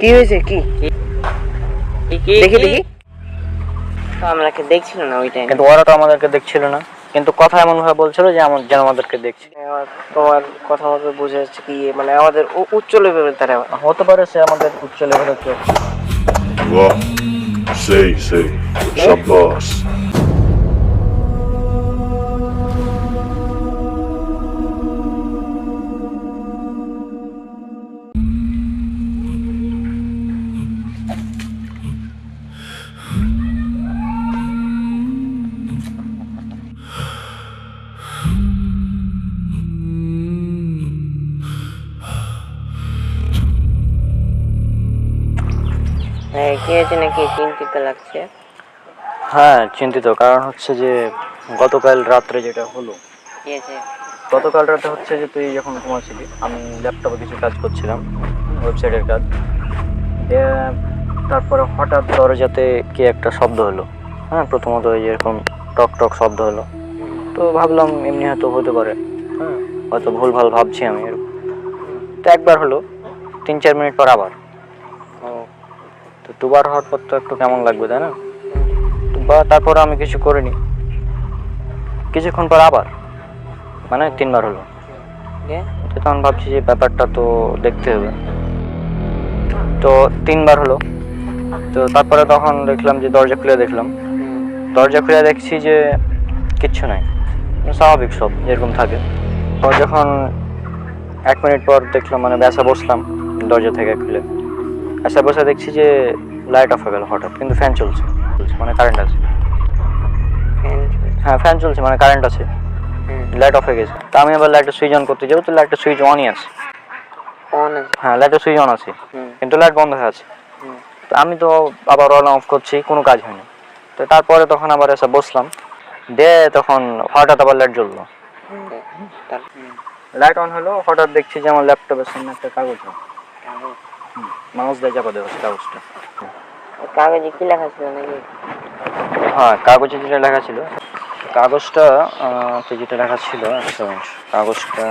কি হয়েছে? কি দেখি দেখি। আমাকে দেখছিল না ওই টাইমে, কিন্তু ওরা তো আমাদেরকে দেখছিল না, কিন্তু কথা এমন ভাবে বলছিল যে যেন আমাদেরকে দেখছে। তোমার কথা মতো বোঝা যাচ্ছে কি মানে আমাদের উচ্চ লেভেলের তারা। হতে পারে সে আমাদের উচ্চ লেভেলের কেউ। বাহ, সেই শাবাশ। হ্যাঁ কি হয়েছে নাকি চিন্তিত লাগছে? হ্যাঁ চিন্তিত, কারণ হচ্ছে যে গতকাল রাত্রে যেটা হলো। কি হয়েছে? গতকাল রাতে হচ্ছে যে তুই যখন ঘুমাচ্ছিলি, আমি ল্যাপটপে কিছু কাজ করছিলাম, ওয়েবসাইটের কাজ। তারপরে হঠাৎ দরজাতে কি একটা শব্দ হলো। হ্যাঁ, প্রথমত এরকম টক টক শব্দ হলো। তো ভাবলাম এমনি হয়তো হতে পারে, হ্যাঁ হয়তো ভুলভাল ভাবছি আমি এরকম। তো একবার হলো, 3-4 মিনিট পর আবার। তো দুবার হওয়ার পর তো একটু কেমন লাগবে, তাই না? বা তারপর আমি কিছু করিনি, কিছুক্ষণ পর আবার, মানে 3বার হলো। তো তখন ভাবছি যে ব্যাপারটা তো দেখতে হবে। তো 3বার হলো। তো তারপরে তখন দেখলাম যে দরজা খুলে দেখলাম, দরজা খুলে দেখছি যে কিচ্ছু নাই, স্বাভাবিক সব যেরকম থাকে। পর যখন 1 মিনিট পর দেখলাম, মানে ব্যাসা বসলাম দরজা থেকে খুলে, ব্যাসা বসে দেখছি যে লাইট অফ হয়ে গেল হঠাৎ, কিন্তু ফ্যান চলছে, মানে কারেন্ট আছে। হ্যাঁ ফ্যান চলছে, মানে কারেন্ট আছে, লাইট অফ হয়ে গেছে। তা আমি আবার লাইটের সুইচ অন করতে যাবো, তো লাইটের সুইচ অনই আছে। হ্যাঁ লাইটের সুইচ অন আছে, কিন্তু লাইট বন্ধ হয়ে আছে। তো আমি তো আবার অন অফ করছি, কোনো কাজ হয়নি। তো তারপরে তখন আবার এসে বসলাম, তখন হঠাৎ আবার লাইট জ্বললো, লাইট অন হলো। হঠাৎ দেখছি যে আমার ল্যাপটপের সামনে একটা কাগজ, মাউস দিয়ে চাপা দেওয়া কাগজটা। কাগজে কি লেখা ছিল নাকি? হ্যাঁ কাগজে যেটা লেখা ছিল, কাগজটা যেটা লেখা ছিল, একটা মিনিট, কাগজটা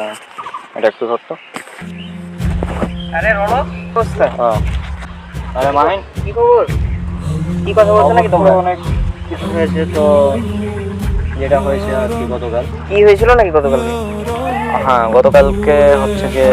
এটা একটু ধরতো। আরে রণক, হ্যাঁ আরে মাহিন, কি খবর? কি কথা বলছো নাকি তোমরা? অনেক কিছু হয়েছে তো, যেটা হয়েছে আর কি গতকাল। কি হয়েছিল নাকি গতকালকে? হ্যাঁ গতকালকে হচ্ছে যে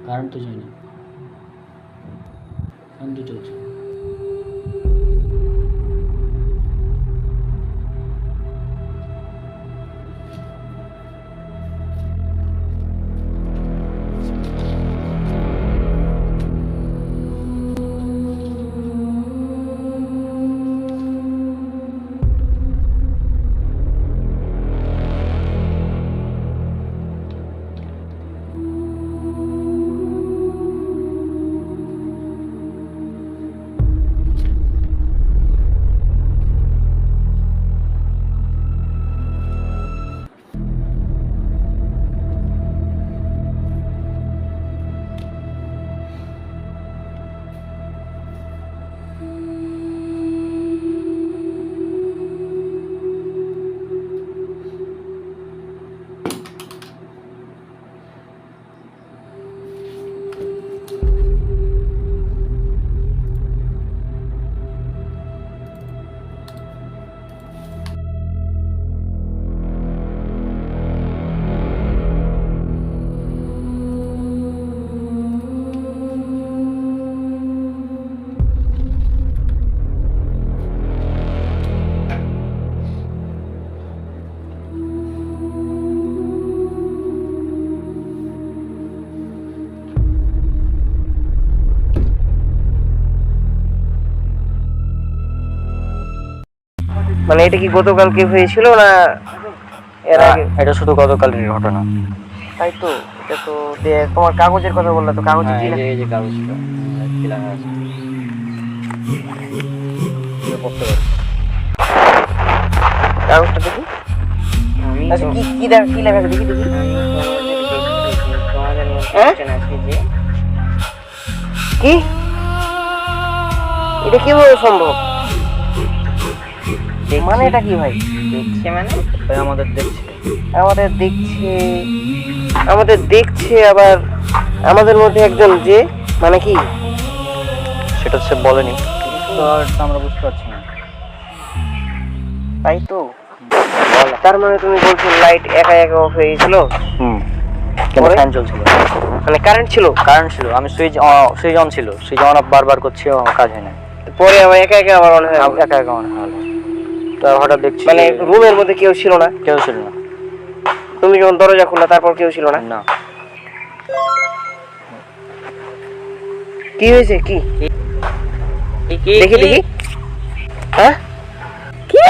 কারেন্ট তো যায় না, ফ্যান তো চলছে। মানে এটা কি গতকালকে হয়েছিল না এর আগে? এটা শুধু গতকালের ঘটনা। তাই তো, এটা তো তোমার কাগজের কথা বললে, তো কাগজে হ্যাঁ, কি এই যে কাগজটা কি লেখা আছে এটা পড়তে পারো। কাগজটা দেখি। আমি আচ্ছা কি কি লেখা, কি লেখা আছে দেখি দেখি। তোমাদের মধ্যে হ্যাঁ? একজন আছে যে কি এটা কিভাবে সম্ভব? মানে এটা কি ভাই? দেখছে মানে ভাই আমাদের দেখছে, আমাদের দেখছে, আমাদের দেখছে আবার আমাদের মধ্যে একজন যে, মানে কি সেটা সে বলেনি, তো এটা আমরা বুঝতে পারছি না। তাই তো। তার মানে তুমি বলছো লাইট একা একা অফ হয়ে গেছিল? কিন্তু পরে? ফ্যান চলছিল, মানে কারেন্ট ছিল, কারেন্ট ছিল, আমি সুইচ অন ছিল, সুইচ অন অফ বারবার করছি, কাজ হয় না, পরে আবার একা একা আবার অন হয়ে গেল। একা একা অন হলো। তো হঠাৎ দেখছি মানে যে রুমের মধ্যে কেউ ছিল না? কেউ ছিল না। তুমি যখন দরজা খুললা তারপর কেউ ছিল না? না, কি হয়েছে কি কি দেখি দেখি। হ্যাঁ কি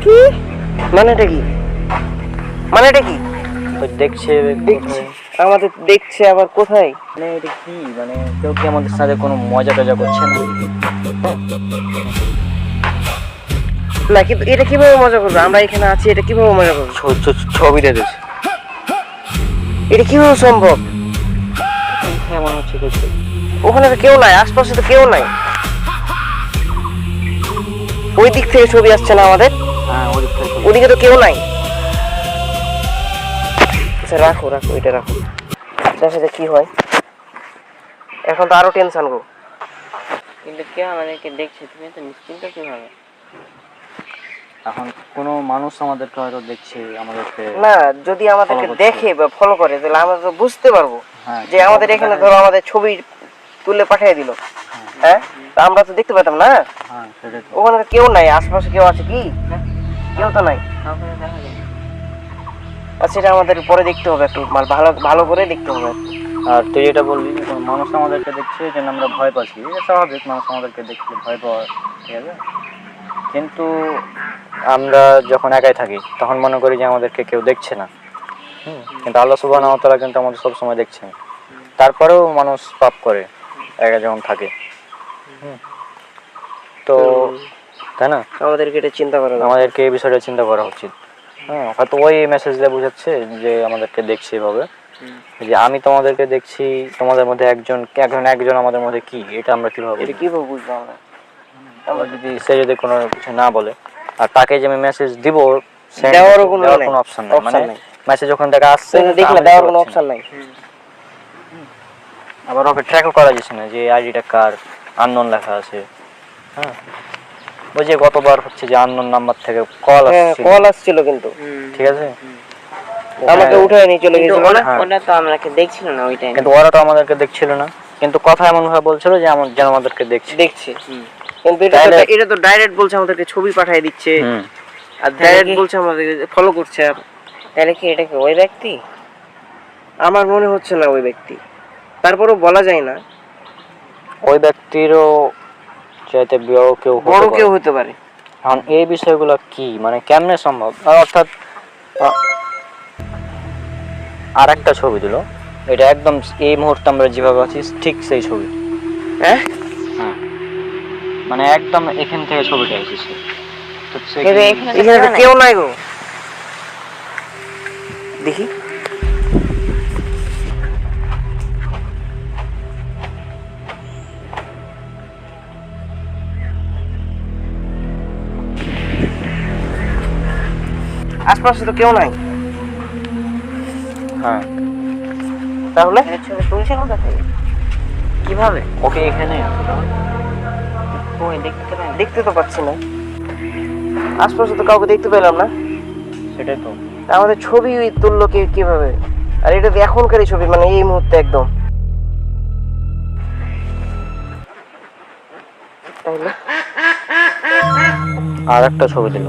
কি মানেটা কি, মানেটা কি? ওই দেখছে দেখছে, আমাদের দেখছে আবার কোথায়? মানে এটা কি, মানে কেউ কি আমাদের সাথে কোনো মজা টজা করছে না? না কিন্তু এটা কিভাবে মজা করবে? আমরা এখানে আছি, এটা কিভাবে মজা করবে? ছবি দেখেছে, এটা কিভাবে সম্ভব? হ্যাঁ মনে হচ্ছে কিছু। ওখানে তো কেউ নাই, আশপাশে তো কেউ নাই, ওই দিক থেকে ছবি আসছে না আমাদের, হ্যাঁ ওদিক থেকে ছবি। ওদিকে তো কেউ নাই। আচ্ছা রাখো রাখো, এটা রাখো, দেখা যাক কি হয়। এখন তো আরো টেনশন গো। কিন্তু কেউ আমাদেরকে দেখছে, তুমি তো নিশ্চিন্ত কিভাবে? এখন কোনো মানুষ আমাদেরকে হয়তো দেখছে, আমাদেরকে। না যদি আমাদেরকে Follow করছে। দেখে বা ফলো করে তাহলে আমরা তো বুঝতে পারবো হ্যাঁ, যে আমাদের এখানে ধরো আমাদের ছবি তুলে পাঠিয়ে দিল, হ্যাঁ তা আমরা তো দেখতে পেতাম না। হ্যাঁ সেটাই তো। ওখানে তো কেউ নাই, আশপাশে কেউ আছে কি? কেউ তো নাই। কাউকে দেখা যায় না। আর সেটা আমাদের পরে দেখতে হবে, একটু ভালো ভালো করে দেখতে হবে। আর তুই যেটা বললি যে কোনো মানুষ আমাদেরকে দেখছে যে আমরা ভয় পাচ্ছি, এটা স্বাভাবিক, মানুষ আমাদেরকে দেখলে ভয় পাওয়া, ঠিক আছে। কিন্তু আমরা যখন একাই থাকি তখন মনে করি যে আমাদেরকে কেউ দেখছে না, কিন্তু আল্লাহ সুবহানাহু ওয়া তাআলা কিন্তু আমাদের সবসময় দেখছেন। তারপরেও মানুষ পাপ করে একা যখন থাকে, তো তাই না, আমাদেরকে এটা চিন্তা করা দরকার। আমাদেরকে এই বিষয়টা চিন্তা করা উচিত। হ্যাঁ, হয়তো ওই মেসেজ দিয়ে বোঝাচ্ছে যে আমাদেরকে দেখছে এভাবে, যে আমি তোমাদেরকে দেখছি, তোমাদের মধ্যে একজন আমাদের মধ্যে কি, এটা আমরা কিভাবে এটা কিভাবে বুঝবো আমরা? আমরা যদি সে যদি কোনো কিছু না বলে, আর তাকে যে আমি মেসেজ দিব দেওয়ারও কোনো অপশন নেই, মানে নাই। মেসেজ যখন দেখা আসছে দেখলে আমি দেওয়ার দেখতে কোনো পাচ্ছি অপশন না। নাই। আবার ওকে ট্র্যাকও করা যাচ্ছে না যে আইডিটা কার, আননোন লেখা আছে। হ্যাঁ, ওই যে গতবার হচ্ছে যে আননোন নাম্বার থেকে কল হ্যাঁ আসছে, কল আসছিল কিন্তু, ঠিক আছে, আমাকে উঠায় নিয়ে চলে কিন্তু গেছিল না। ওটা তো আমাকে দেখছিল না ওই টাইমে। কিন্তু ওরা তো আমাদেরকে দেখছিল না, কিন্তু কথা এমন ভাবে বলছিল যে যেন আমাদেরকে দেখছে। দেখছে কিন্তু এটা তো ডাইরেক্ট বলছে আমাদেরকে ছবি পাঠিয়ে দিচ্ছে, আর ডাইরেক্ট বলছে আমাদেরকে ফলো করছে। আর তাহলে কি এটা কি ওই ব্যক্তি? আমার মনে হচ্ছে না ওই ব্যক্তি, তারপরেও বলা যায় না, ওই ব্যক্তিরও চাইতে বড় কেউ হতে পারে। এখন এই বিষয়গুলো কি, মানে কেমনে সম্ভব? অর্থাৎ আর একটা ছবি দিল, এটা একদম এই মুহূর্তে আমরা যেভাবে আছি ঠিক সেই ছবি। হ্যাঁ হ্যাঁ, মানে একদম এখান থেকে ছবিটা এসেছে, তো কিন্তু এখানে তো এখানে তো কেউ নাই। কেউ নাই গো। দেখি আশপাশে তো কেউ নাই। হ্যাঁ, তাহলে এর ছবি তুলছে কোথা থেকে? কিভাবে? ওকে এখানে কই দেখতে পাই না। দেখতে তো পাচ্ছি না, আশপাশে তো কাউকে দেখতে পেলাম না। সেটাই তো। আমাদের ছবি তুললো কিভাবে? আর এটা তো এখনকারই ছবি, মানে এই মুহূর্তে একদম। তাহলে আর একটা ছবি দিল,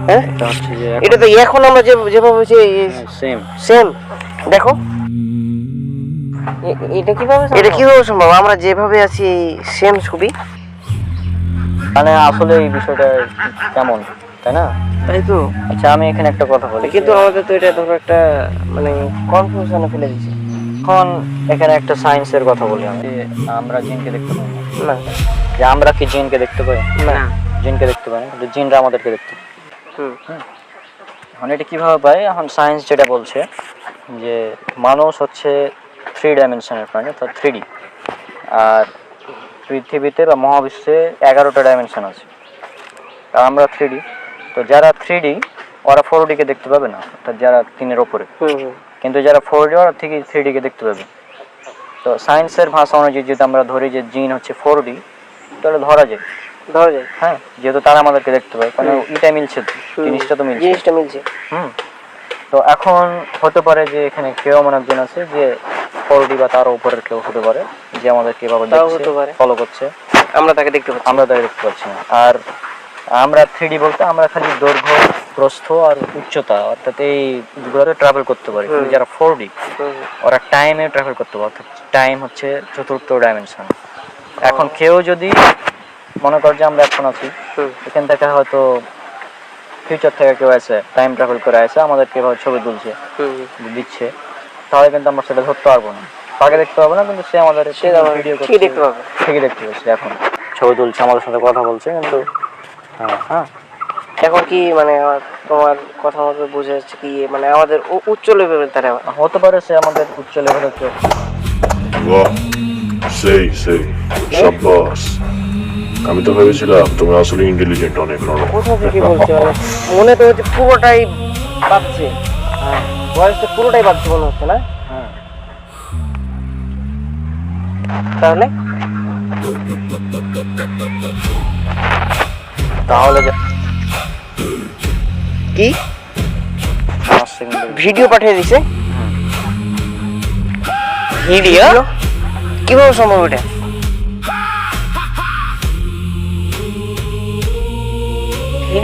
হ্যাঁ এটা হচ্ছে যে এটা তো এখন আমরা যেভাবে সেম। সেম দেখো, এটা কিভাবে এটা কিভাবে সম্ভব? আমরা যেভাবে আছি সেম ছবি। মানে আসলে এই বিষয়টা কেমন, তাই না? তাই তো। আচ্ছা আমি এখানে একটা কথা বলি, কিন্তু আমাদের তো এটা ধরো একটা মানে কনফিউশনে ফেলে দিচ্ছে। এখন এখানে একটা সায়েন্সের কথা বলি আমি, যে আমরা জিনকে দেখতে পাই না, না যে আমরা কি জিনকে দেখতে পাই? না। জিনকে দেখতে পাই না, কিন্তু জিনরা আমাদেরকে দেখতে পায়। হুম এখন এটা কিভাবে পাই? এখন সায়েন্স যেটা বলছে যে মানুষ হচ্ছে 3 ডাইমেনশনের প্রাণী, অর্থাৎ 3D। আর পৃথিবীতে বা মহাবিশ্বে 11টা ডাইমেনশন আছে, আর আমরা 3D। তো যারা 3D ওরা 4Dকে দেখতে পাবে না, অর্থাৎ যারা 3-এর ওপরে। কিন্তু যারা 4D ওরা থেকে 3Dকে দেখতে পাবে। তো সায়েন্সের ভাষা অনুযায়ী যদি আমরা ধরি যে জিন হচ্ছে 4D, তাহলে ধরা যায়। হ্যাঁ, যেহেতু তারা আমাদেরকে দেখতে পায়, কারণ এটা মিলছে তো, জিনিসটা তো মিলছে। জিনিসটা মিলছে। তো এখন হতে পারে যে এখানে কেউ এমন একজন আছে যে 4D বা তার উপরের কেউ হতে পারে, যে আমাদেরকে এভাবে দেখছে, ফলো করছে, আমরা তাকে দেখতে পাচ্ছি। আমরা তাকে দেখতে পাচ্ছি না। আর আমরা 3D বলতে আমরা খালি দৈর্ঘ্য, প্রস্থ আর উচ্চতা, অর্থাৎ এই দুটোতে ট্রাভেল করতে পারি। কিন্তু যারা 4D ওরা টাইমে ট্রাভেল করতে পারে, অর্থাৎ টাইম হচ্ছে 4র্থ ডাইমেনশন। এখন কেউ যদি মনে কর যে আমরা এখন আছি, এখান থেকে হয়তো ফিউচার থেকে কেউ আছে, টাইম ট্রাভেল করে আসে, আমাদেরকে এভাবে ছবি তুলছে, দিচ্ছে, তাহলে কিন্তু আমরা সেটা ধরতে পারবো না, তাকে দেখতে পাবো না, কিন্তু সে আমাদের ভিডিও করছে, দেখতে পাবে, ঠিকই দেখতে পাচ্ছে। এখন ছবি তুলছে, আমাদের সাথে কথা বলছে, কিন্তু হ্যাঁ এখন কি মানে তোমার কথা মতো বোঝা যাচ্ছে কি মানে আমাদের উচ্চ লেভেলের তারা হতে পারে, সে আমাদের উচ্চ লেভেলের কেউ। বাহ, সেই শাবাশ। আমি তো ভেবেছিলাম তোমরা আসলে ইন্টেলিজেন্ট অনেক। কোথা থেকে বলছে? মানে মনে তো হচ্ছে পুরোটাই পাচ্ছে। হ্যাঁ, বয়সটা পুরোটাই পাচ্ছে মনে হচ্ছে না? হ্যাঁ, তাহলে তাহলে কি ভিডিও পাঠিয়ে দিছে? ভিডিও কিভাবে সম্ভব এটা?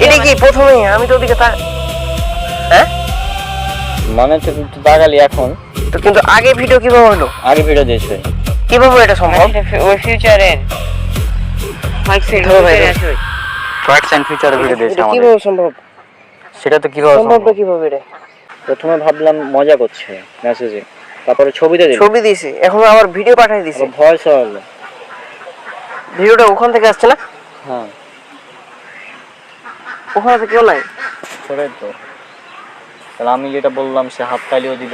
এটা কি প্রথমে আমি তো ওদিকে হ্যাঁ মানে তো দাগালি এখন তো, কিন্তু আগে ভিডিও কিভাবে হলো? আগে ভিডিও দিয়েছে, কিভাবে এটা সম্ভব? ওই ফিউচারের ফ্যাক্টস এন্ড ফিউচারের ভিডিও দিয়েছে আমাদের। কিভাবে সম্ভব? সেটা তো কিভাবে সম্ভবটা সম্ভব? কিভাবে এটা? প্রথমে ভাবলাম মজা করছে মেসেজে, তারপরে ছবিতে দিল, ছবি দিয়েছে, এখন আবার ভিডিও পাঠিয়ে দিছে। ভয়েস হলো, ভিডিওটা ওখান থেকে আসছে না? হ্যাঁ ওখানে তো কেউ নাই। সেটাই তো। তাহলে আমি যেটা বললাম সে হাততালিও দিল,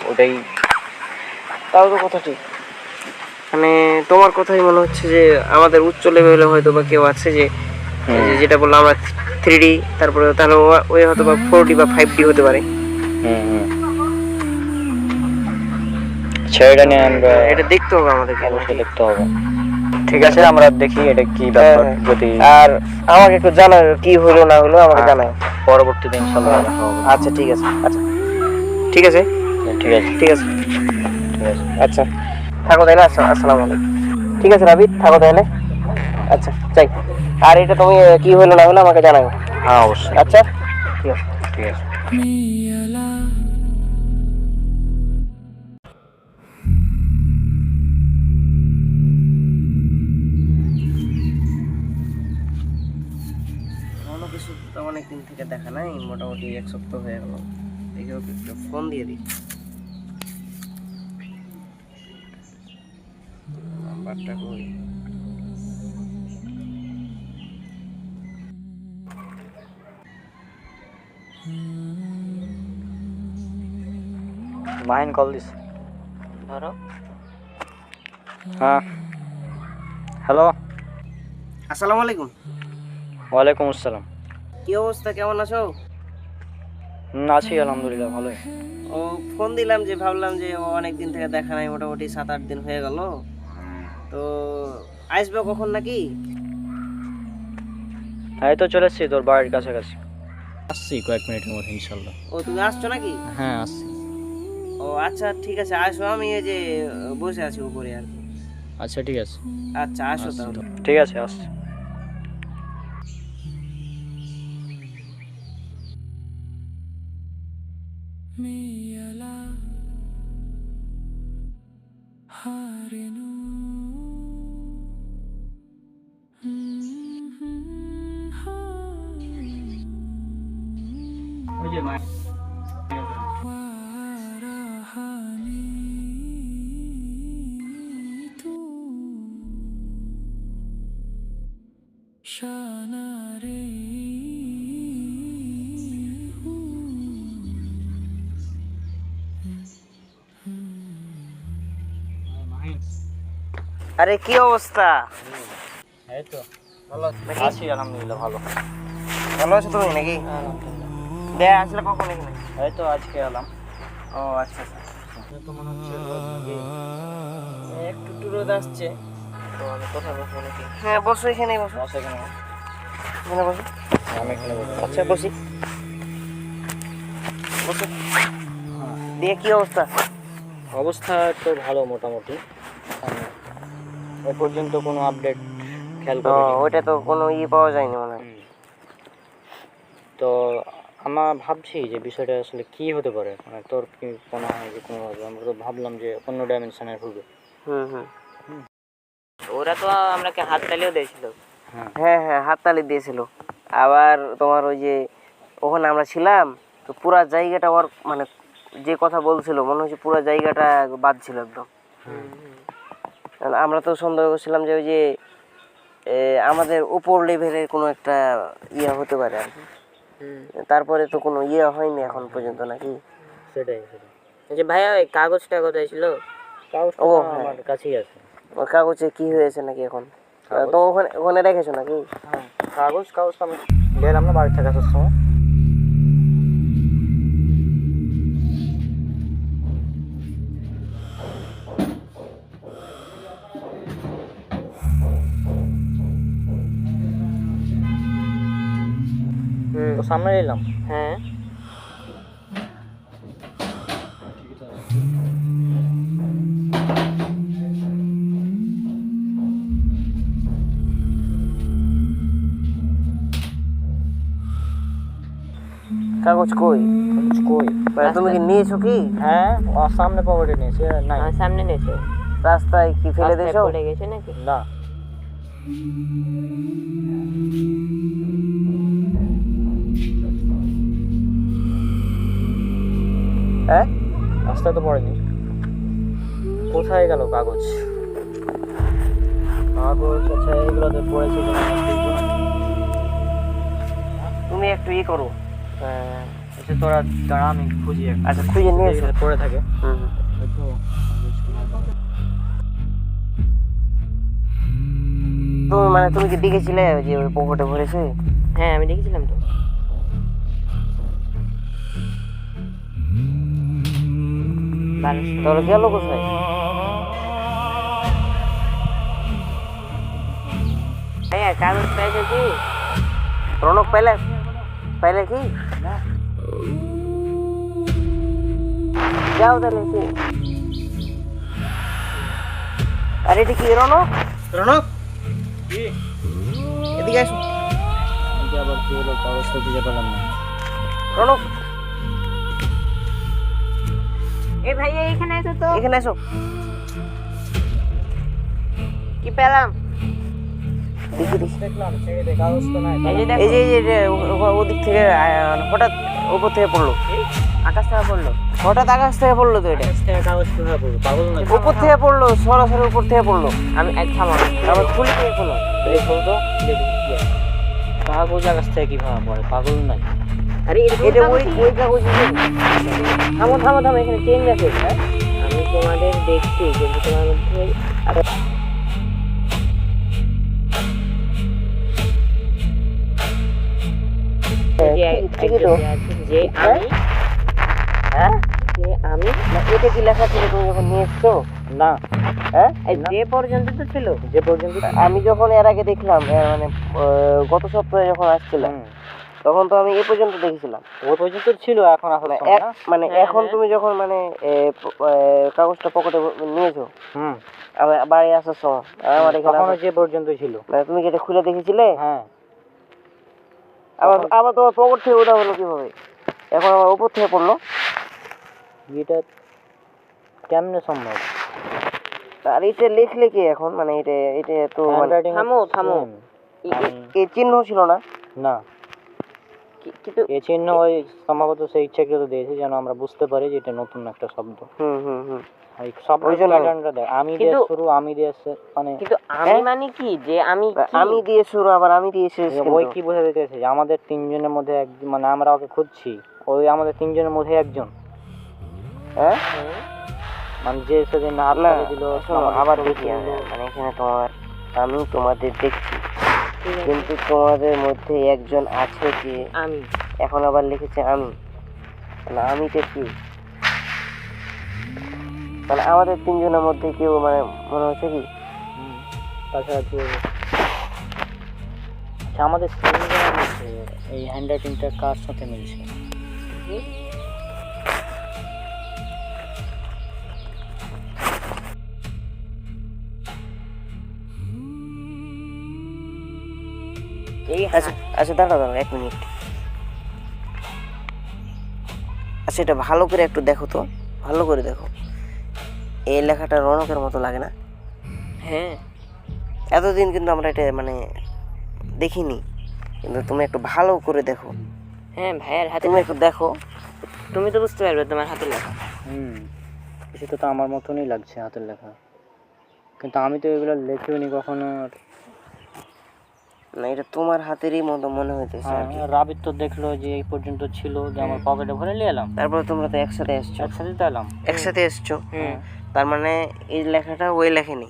ওটাই। তাও তো কথা ঠিক। মানে তোমার কথাই মনে হচ্ছে যে আমাদের উচ্চ লেভেলে হয়তো বা কেউ আছে, যে যেটা বললাম আমরা 3D, তারপরে তাহলে ওই হয়তো বা 4D বা 5D হতে পারে। সেটা নিয়ে আমরা এটা দেখতে হবে আমাদেরকে, অবশ্যই দেখতে হবে। ঠিক আছে, আমরা দেখি এটা কি ব্যাপার। যদি আর আমাকে একটু জানাও কি হলো না হলো, আমাকে জানাও পরবর্তীতে ইনশাআল্লাহ দেখা হবে। আচ্ছা ঠিক আছে। আচ্ছা ঠিক আছে, ঠিক আছে, ঠিক আছে, ঠিক আছে। আচ্ছা থাকো তাইলে। আসসালামু আলাইকুম। ঠিক আছে রাবি, থাকো তাইলে। আচ্ছা যাই। আর এটা তুমি কি হলো না হলো আমাকে জানাও। হ্যাঁ অবশ্যই। আচ্ছা ঠিক আছে, ঠিক আছে। অন্য কিছু তো অনেকদিন থেকে দেখা নাই, মোটামুটি 1 সপ্তাহ হয়ে গেল। দেখি ওকে একটু ফোন দিয়ে দিই। নাম্বারটা কই? Mahin call this. ধরো। হ্যাঁ হ্যালো। আসসালামু আলাইকুম। ওয়ালাইকুম আসসালাম। কি অবস্থা, কেমন আছো? আছি আলহামদুলিল্লাহ, ভালোই। ও ফোন দিলাম যে ভাবলাম যে অনেকদিন থেকে দেখা নাই, মোটামুটি 7-8 দিন হয়ে গেল। তো আসবে কখন নাকি? এই তো চলে এসছি তোর বাড়ির কাছাকাছি, আসছি কয়েক মিনিটের মধ্যে ইনশাল্লাহ। ও তুমি আসছো নাকি? হ্যাঁ আসছি। ও আচ্ছা ঠিক আছে, আসো। আমি এই যে বসে আছি উপরে আর কি। আচ্ছা ঠিক আছে। আচ্ছা আসো তাহলে। ঠিক আছে, আসছি। আরে কি অবস্থা? এই তো ভালো আছো নাকি? আছি আলহামদুলিল্লাহ ভালো। ভালো আছো তুমি নাকি? দে আসলে কখন এখানে? এই তো আজকে এলাম। ও আচ্ছা আচ্ছা। তো মনে হচ্ছে একটু রোদ আসছে। তো আমি কোথায় বসবো নাকি? হ্যাঁ বসো, এখানেই বসো। বসে এখানে বস। এখানে বসো। আমি এখানে বসবো। আচ্ছা বসি। বসো। দিয়ে কি অবস্থা? অবস্থা তো ভালো মোটামুটি। এ পর্যন্ত কোনো আপডেট খেয়াল ও করিনি। ওইটা তো কোনো পাওয়া যায়নি মনে হয়। তো আমরা ভাবছি যে বিষয়টা আসলে কি হতে পারে, মানে তোর কি মনে হয় যে কোনোভাবে আমরা তো ভাবলাম যে অন্য ডাইমেনশনের হবে। হুম। ওরা তো আমরাকে হাত তালিও দিয়েছিল। হ্যাঁ হ্যাঁ হ্যাঁ হাততালি দিয়েছিল। আবার তোমার ওই যে ওখানে আমরা ছিলাম, তো পুরা জায়গাটা ওর মানে যে কথা বলছিল মনে হচ্ছে পুরা জায়গাটা বাদ ছিল একদম। কারণ আমরা তো সন্দেহ করছিলাম যে ওই যে আমাদের উপর লেভেলের কোনো একটা ইয়ে হতে পারে আর কি। তারপরে তো কোনো ইয়ে হয়নি এখন পর্যন্ত নাকি? সেটাই সেটাই। যে ভাইয়া ওই কাগজটা কোথায় ছিল? কাগজটা ও, তো হ্যাঁ। আমার কাছেই আছে। ওই কাগজে কি হয়েছে নাকি এখন? কাগজ? তো ওখানে ওখানে রেখেছো নাকি? হ্যাঁ কাগজ তো আমি গেলাম না বাড়ি থেকে আসার সময়। তো সামনে এলাম। হ্যাঁ কাগজ কই? কাগজ কই? মানে তুমি কি নিয়েছো কি? হ্যাঁ ওর সামনে পকেটে নিয়েছি, নাই। আমার সামনে নেছে। রাস্তায় কি ফেলে রাস্তায় দিয়েছো? পড়ে গেছে নাকি? না হ্যাঁ রাস্তায় তো পড়েনি। কোথায় গেল কাগজ? কাগজ আচ্ছা এগুলোতে পড়েছে কিনা আমি দেখবো না। তুমি একটু ই করো। আচ্ছা তোরা দাঁড়া আমি খুঁজি একটা। আচ্ছা খুঁজে নিয়ে এসো। এখানে পড়ে থাকে। তুমি মানে তুমি কি দেখেছিলে যে ওই পকেটে ভরেছে? হ্যাঁ আমি দেখেছিলাম তো। ভালো ছিল। তাহলে গেল কোথায়? ভাইয়া কাগজ পেয়েছে কি? রনক পাইলে পাইলে কি? যাও তাহলে কি? আরে এটা কি রনক? রনক কি? এদিকে আসো। আবার কি হলো? কাগজ তো খুঁজে পেলাম না। রনক এ ভাইয়া এখানে এসো তো। এখানে এসো। কি পেলাম? দেখি দেখি। দেখলাম ছেড়ে দে, কাগজ তো নাই। এই যে দেখো। এই যে এই যে ওদিক থেকে হঠাৎ উপর থেকে পড়লো। আকাশ থেকে পড়লো। হঠাৎ আকাশ থেকে পড়লো তো এটা। কাগজ থেকে কাগজ কোথায় পড়লো? পাগল নাকি? উপর থেকে পড়লো, সরাসরি উপর থেকে পড়লো। আমি এক থামো। আবার খুলে দিয়ে খোলো। এই খোল তো, দেখি কি আছে। কাগজ আকাশ থেকে কিভাবে পড়ে? পাগল নাই। আরে এটা ওই কাগজ। থামো থামো থামো, এখানে চেঞ্জ আছে। হ্যাঁ আমি তোমাদের দেখছি কিন্তু তোমার মধ্যে ঠিকই তো। যে আমি হ্যাঁ যে আমি না, এটা কি লেখা ছিল তুমি যখন নিয়ে এসছো? না হ্যাঁ এই যে পর্যন্ত তো ছিল। যে পর্যন্ত আমি যখন এর আগে দেখলাম মানে গত সপ্তাহে যখন আসছিলাম তখন তো আমি এ পর্যন্ত দেখেছিলাম। ওই পর্যন্ত ছিল, এখন আসলে মানে হ্যাঁ, এখন হ্যাঁ। তুমি যখন মানে কাগজটা পকেটে নিয়েছো হুম আমার বাড়ি আসার সময় আমার এখানে তখন আসার- যে পর্যন্ত ছিল। মানে তুমি কি এটা খুলে দেখেছিলে? হ্যাঁ আবার আবার তোমার পকেট থেকে ওটা হলো কিভাবে? এখন আমার উপর থেকে পড়লো। এটা কেমনে সম্ভব? আর এটা লিখলে কি এখন মানে এটা এটা তো মানে হ্যান্ডরাইটিং থামো, থামো। এই চিহ্ন ছিল না। না কিন্তু এই চিহ্ন ওই সম্ভবত সেই ইচ্ছাকৃত দিয়েছে যেন আমরা বুঝতে পারি যে এটা নতুন একটা শব্দ। হুম এই সব ওই জন্য। প্যাটার্নটা দেখ, আমি দিয়ে কিন্তু- শুরু, আমি দিয়ে মানে কিন্তু আমি হ্যাঁ? মানে কি যে আমি কি? আমি দিয়ে শুরু আবার আমি দিয়ে শেষ ওই কিন্তু। কি বোঝাতে চেয়েছে যে আমাদের তিনজনের মধ্যে একজন, মানে আমরা ওকে খুঁজছি, ওই আমাদের তিনজনের মধ্যে একজন। হ্যাঁ মানে যে সেদিন হাত না তালি দিল শোনো, আবার দেখি আমি, মানে এখানে আমি তোমাদের দেখছি, কিন্তু তোমাদের মধ্যে একজন আছে যে আমি এখন আবার লিখেছে আমি, মানে আমিটা কি? মানে আমাদের তিনজনের মধ্যে কেউ মানে মনে হচ্ছে কি? তাছাড়া কেউ আচ্ছা আমাদের তিনজনের মধ্যে এই হ্যান্ড রাইটিংটা কার সাথে মিলছে? এই আচ্ছা আচ্ছা, দাঁড়াও 1 মিনিট। আচ্ছা এটা ভালো করে একটু দেখো তো, ভালো করে দেখো, এই লেখাটা রনকের মতো লাগে না? হ্যাঁ এতদিন কিন্তু আমরা এটা মানে দেখিনি, কিন্তু তুমি একটু ভালো করে দেখো, হ্যাঁ ভাইয়ের হাতে, তুমি একটু দেখো। তুমি তো বুঝতে পারবে তোমার হাতে লেখা। কিছুটা তো আমার মতনই লাগছে হাতের লেখা, কিন্তু আমি তো এগুলো লিখিওনি কখনো। না এটা তোমার হাতেরই মতো মনে হইতেছে আর কি। রাবির তো দেখলো যে এই পর্যন্ত ছিল, যে আমার পকেটে ভরে নিয়ে এলাম, তারপরে তোমরা তো একসাথে এসছো, একসাথে তো এলাম। একসাথে এসছো, হুম তার মানে এই লেখাটা ওই লেখেনি।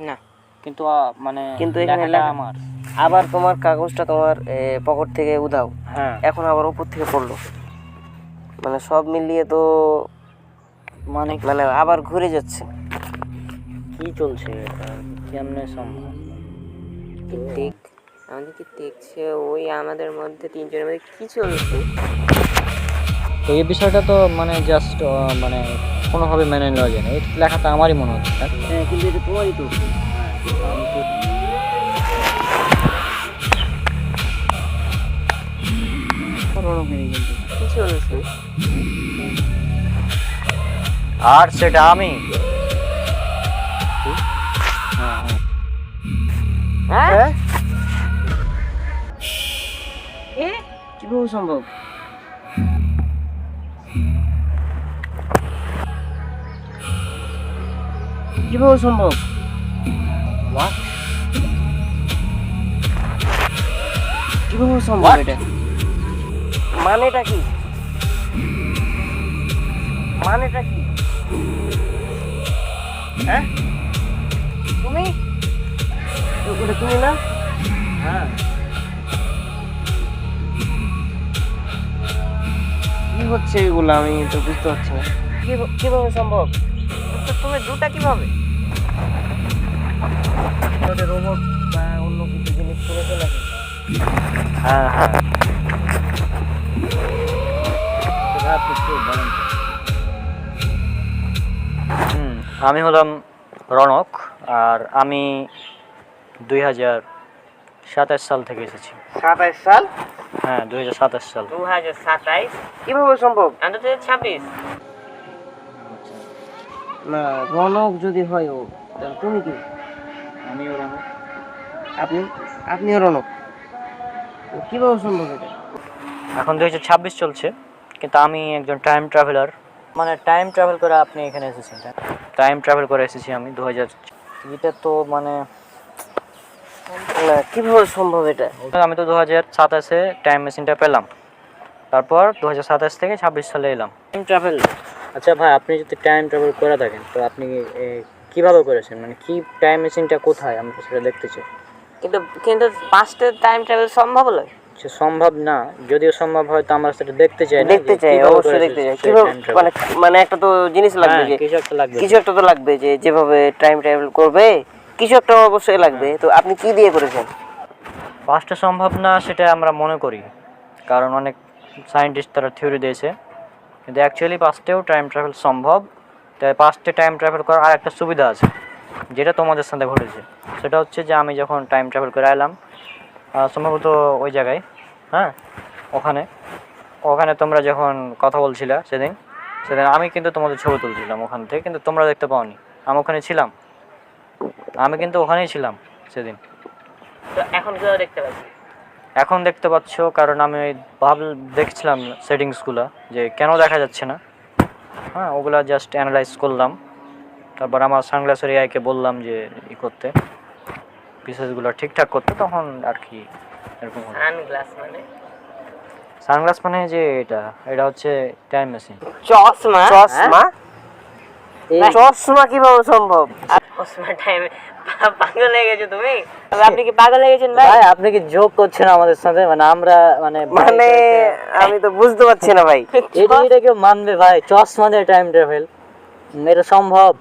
না কিন্তু মানে কিন্তু এখানে লেখাটা লেখা- আমার। আবার তোমার কাগজটা তোমার পকেট থেকে উধাও, হ্যাঁ এখন আবার উপর থেকে পড়লো, মানে সব মিলিয়ে তো মানে মানে আবার ঘুরে যাচ্ছে। কি চলছে এটা, কেমনে সম্ভব? কি দেখ, আমাদের কি দেখছে ওই আমাদের মধ্যে তিনজনের মধ্যে কি চলছে? তো এই বিষয়টা তো মানে জাস্ট মানে কোনোভাবে মেনে নেওয়া যায় না। এই লেখাটা আমারই মনে হচ্ছে। হ্যাঁ কিন্তু এটা তোমারই তো। কি চলছে? আর সেটা আমি হ্যাঁ হ্যাঁ এ কিভাবে সম্ভব? কিভাবে সম্ভব? কিভাবে সম্ভব এটা? মানেটা কি? মানেটা কি? হ্যাঁ তুমি, ওটা তুমি না? হ্যাঁ কি হচ্ছে এগুলো আমি তো বুঝতে পারছি না। কিভাবে সম্ভব? তো তুমি দুটা কিভাবে? রোবট বা অন্য কিছু জিনিস করেছে নাকি? হ্যাঁ হ্যাঁ আমি হলাম রনক, আর আমি 2027 সাল থেকে এসেছি। 27 সাল? হ্যাঁ 2027 সাল। 2027? কিভাবে সম্ভব? আমি তো 26। না রনক যদি হয় ও, তাহলে তুমি কি? আমিও রনক। আপনিও রনক? তো কিভাবে সম্ভব এটা? এখন 2026 চলছে, কিন্তু আমি একজন টাইম ট্রাভেলার। মানে টাইম ট্রাভেল করে আপনি এখানে এসেছেন? টাইম ট্রাভেল করে এসেছি আমি 2000। এটা তো মানে না কিভাবে সম্ভব এটা? আমি তো 2027-এ টাইম মেশিনটা পেলাম, তারপর 2027 থেকে 26 সালে এলাম। Time travel? আচ্ছা ভাই, আপনি যদি টাইম ট্রাভেল করে থাকেন তো আপনি কিভাবে করেছেন? মানে কি টাইম মেশিনটা কোথায়, আমি তো সেটা দেখতে চাই। কিন্তু কিন্তু পাঁচটা টাইম ট্রাভেল সম্ভব হলো? সে সম্ভব না, যদিও সম্ভব হয় তো আমরা সেটা দেখতে চাই না, দেখতে যে চাই, কিভাবে অবশ্যই করেছে দেখতে চাই। সে কিভাবে time travel। মানে মানে একটা তো জিনিস লাগবে, হ্যাঁ, যে কিছু একটা লাগবে। কিছু একটা তো লাগবে, যে যেভাবে টাইম ট্রাভেল করবে কিছু একটা অবশ্যই লাগবে। তো আপনি কি দিয়ে করেছেন? পাঁচটা সম্ভব না সেটা আমরা মনে করি, কারণ অনেক সায়েন্টিস্ট তারা থিওরি দিয়েছে, কিন্তু অ্যাকচুয়ালি পাঁচটাও টাইম ট্রাভেল সম্ভব। তাই পাঁচটা টাইম ট্রাভেল করার আর একটা সুবিধা আছে, যেটা তোমাদের সাথে ঘটেছে। সেটা হচ্ছে যে আমি যখন টাইম ট্রাভেল করে এলাম সম্ভবত ওই জায়গায়, হ্যাঁ ওখানে তোমরা যখন কথা বলছিলে সেদিন আমি কিন্তু তোমাদের ছবি তুলছিলাম ওখান থেকে, কিন্তু তোমরা দেখতে পাওনি। আমি ওখানে ছিলাম, আমি কিন্তু ওখানেই ছিলাম সেদিন। তো এখন কিভাবে দেখতে পাচ্ছি? এখন দেখতে পাচ্ছ কারণ আমি দেখছিলাম সেটিংসগুলো যে কেন দেখা যাচ্ছে না। হ্যাঁ, ওগুলা জাস্ট অ্যানালাইজ করলাম, তারপর আমার সানগ্লাসের এআইকে বললাম যে করতে পিসেসগুলো ঠিকঠাক করতে, তখন আর কি এরকম হলো। সানগ্লাস মানে যে এটা হচ্ছে টাইম মেশিন। চশমা? চশমা? চশমা কিভাবে সম্ভব? চশমা টাইমে পাগল হয়ে গেছো তুমি? আপনি কি পাগল হয়ে গেছেন ভাই? ভাই আপনি কি যোগ করছেন আমাদের সাথে? মানে আমরা মানে মানে আমি তো বুঝতে পারছি না ভাই। এটা কেউ মানবে ভাই? চশমা দিয়ে টাইম ট্রাভেল, এটা সম্ভব?